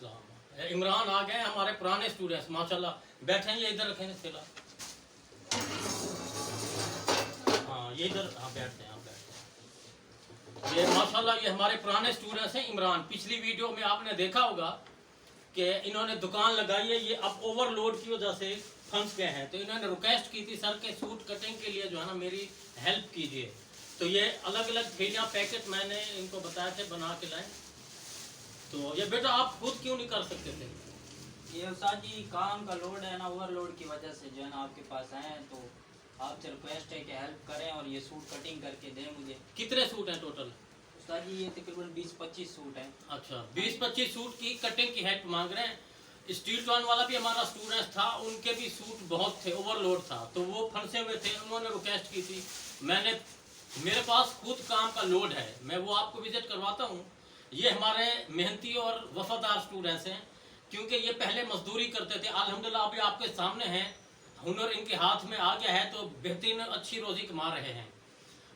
अस्सलाम। इमरान आ गए हमारे पुराने स्टूडेंट्स माशाल्लाह, बैठे ये इधर रखें थैला। हाँ ये इधर, हाँ बैठते हैं, ये माशाल्लाह ये हमारे पुराने स्टूडेंट्स हैं इमरान। पिछली वीडियो में आपने देखा होगा कि इन्होंने दुकान लगाई है, ये अब ओवरलोड की वजह से फंस गए हैं, तो इन्होंने रिक्वेस्ट की थी सर के सूट कटिंग के लिए जो है ना मेरी हेल्प कीजिए। तो ये अलग अलग थैलियाँ पैकेट मैंने इनको बताया थे बना के लाए। तो ये बेटा आप खुद क्यों नहीं कर सकते थे? ये उस्ताद जी काम का लोड है ना, ओवरलोड की वजह से जो है ना आपके पास आए हैं, तो आपसे रिक्वेस्ट है कि हेल्प करें और ये सूट कटिंग करके दें मुझे। कितने सूट हैं टोटल? उस्ताद जी ये तकरीबन 20-25 सूट हैं। अच्छा 20-25 सूट की कटिंग की हेल्प मांग रहे हैं। स्टील टॉन वाला भी हमारा स्टूडेंट था, उनके भी सूट बहुत थे, ओवरलोड था, तो वो फंसे हुए थे, उन्होंने रिक्वेस्ट की थी। मैंने, मेरे पास खुद काम का लोड है, मैं वो आपको विजिट करवाता हूँ। ये हमारे मेहनती और वफादार स्टूडेंट्स हैं, क्योंकि ये पहले मजदूरी करते थे, अल्हम्दुलिल्लाह अभी आपके सामने हैं, हुनर इनके हाथ में आ गया है, तो बेहतरीन अच्छी रोज़ी कमा रहे हैं।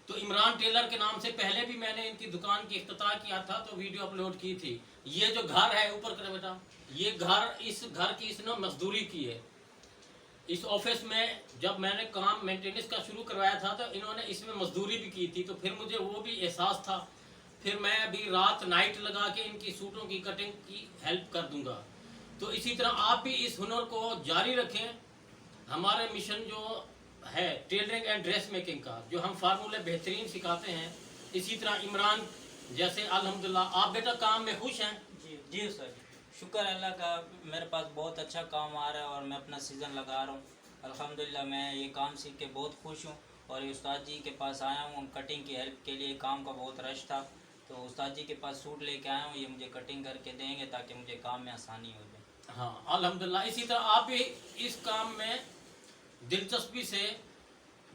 तो इमरान टेलर के नाम से पहले भी मैंने इनकी दुकान की इफ्तिताह किया था, तो वीडियो अपलोड की थी। ये जो घर है, ऊपर करें बेटा, ये घर, इस घर की इसने मजदूरी की है। इस ऑफिस में जब मैंने काम मेंटेनेंस का शुरू करवाया था, तो इन्होंने इसमें मजदूरी भी की थी, तो फिर मुझे वो भी एहसास था। फिर मैं अभी रात नाइट लगा के इनकी सूटों की कटिंग की हेल्प कर दूंगा। तो इसी तरह आप भी इस हुनर को जारी रखें। हमारे मिशन जो है टेलरिंग एंड ड्रेस मेकिंग का, जो हम फार्मूले बेहतरीन सिखाते हैं, इसी तरह इमरान जैसे अल्हम्दुलिल्लाह। आप बेटा काम में खुश हैं? जी सर, शुक्र अल्लाह का, मेरे पास बहुत अच्छा काम आ रहा है और मैं अपना सीज़न लगा रहा हूँ अल्हम्दुलिल्लाह। मैं ये काम सीख के बहुत खुश हूँ और ये उस्ताद जी के पास आया हूँ कटिंग की हेल्प के लिए। काम का बहुत रश था, तो उस्ताद जी के पास सूट लेके आया हूँ, ये मुझे कटिंग करके देंगे ताकि मुझे काम में आसानी हो जाए। हाँ अल्हम्दुलिल्लाह। इसी तरह आप भी इस काम में दिलचस्पी से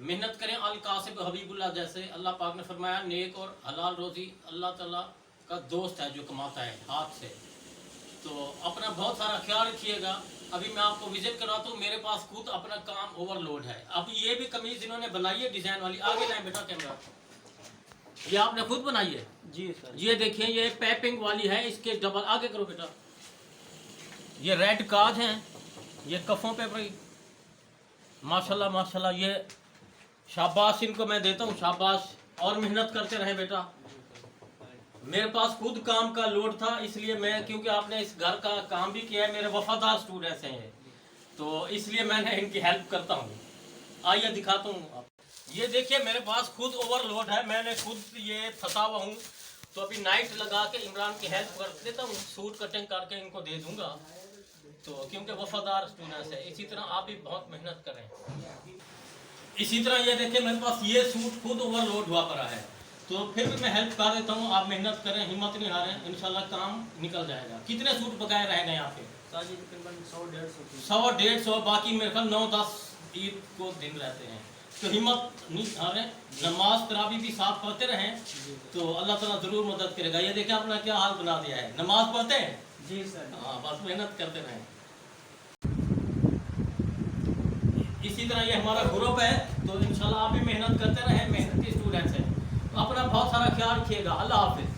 मेहनत करें। अल कासिब हबीबुल्लाह जैसे, अल्लाह पाक ने फरमाया नेक और हलाल रोज़ी अल्लाह ताला का दोस्त है जो कमाता है हाथ से। तो अपना बहुत सारा ख्याल रखिएगा। अभी मैं आपको विजिट कराता हूँ, मेरे पास खुद अपना काम ओवरलोड है। अब ये भी कमीज इन्होंने बनाई है डिजाइन वाली, आगे लाए बेटा कैमरा। ये आपने खुद बनाई है? जी सर। ये देखिए ये पैपिंग वाली है, इसके डबल, आगे करो बेटा। ये रेड काज हैं, ये कफ़ों पे भाई माशाल्लाह माशाल्लाह। ये शाबाश इनको मैं देता हूँ, शाबाश, और मेहनत करते रहे बेटा। मेरे पास खुद काम का लोड था, इसलिए मैं, क्योंकि आपने इस घर का काम भी किया है, मेरे वफादार स्टूडेंट्स हैं, तो इसलिए मैंने इनकी हेल्प करता हूँ। आइए दिखाता हूँ आप। ये देखिए मेरे पास खुद ओवरलोड है, मैंने खुद ये फंसा हुआ हूँ, तो अभी नाइट लगा के इमरान की हेल्प कर देता हूँ, सूट कटिंग करके इनको दे दूँगा। तो क्योंकि वफादार स्टूडेंट्स है, इसी तरह आप भी बहुत मेहनत करें। इसी तरह ये देखिए मेरे पास ये सूट खुद ओवरलोड हुआ पड़ा है, तो फिर भी मैं हेल्प कर देता हूँ। आप मेहनत करें, हिम्मत नहीं हारें, इंशाल्लाह काम निकल जाएगा। कितने सूट बकाए रह गए यहाँ पे? तकरीबन 100-150। 100-150, बाकी मेरे ख्याल 9-10 ईद को दिन रहते हैं। तो हिम्मत नहीं हारें, नमाज तरावी भी साफ पढ़ते रहें, तो अल्लाह ताला ज़रूर मदद करेगा। ये देखिए अपना क्या हाल बना दिया है, नमाज पढ़ते हैं? जी सर। हाँ बस मेहनत करते रहें। इसी तरह ये हमारा ग्रुप है, तो इंशाल्लाह आप भी मेहनत करते रहें, मेहनती स्टूडेंट्स हैं। तो अपना बहुत सारा ख्याल रखिएगा। अल्लाह हाफिज़।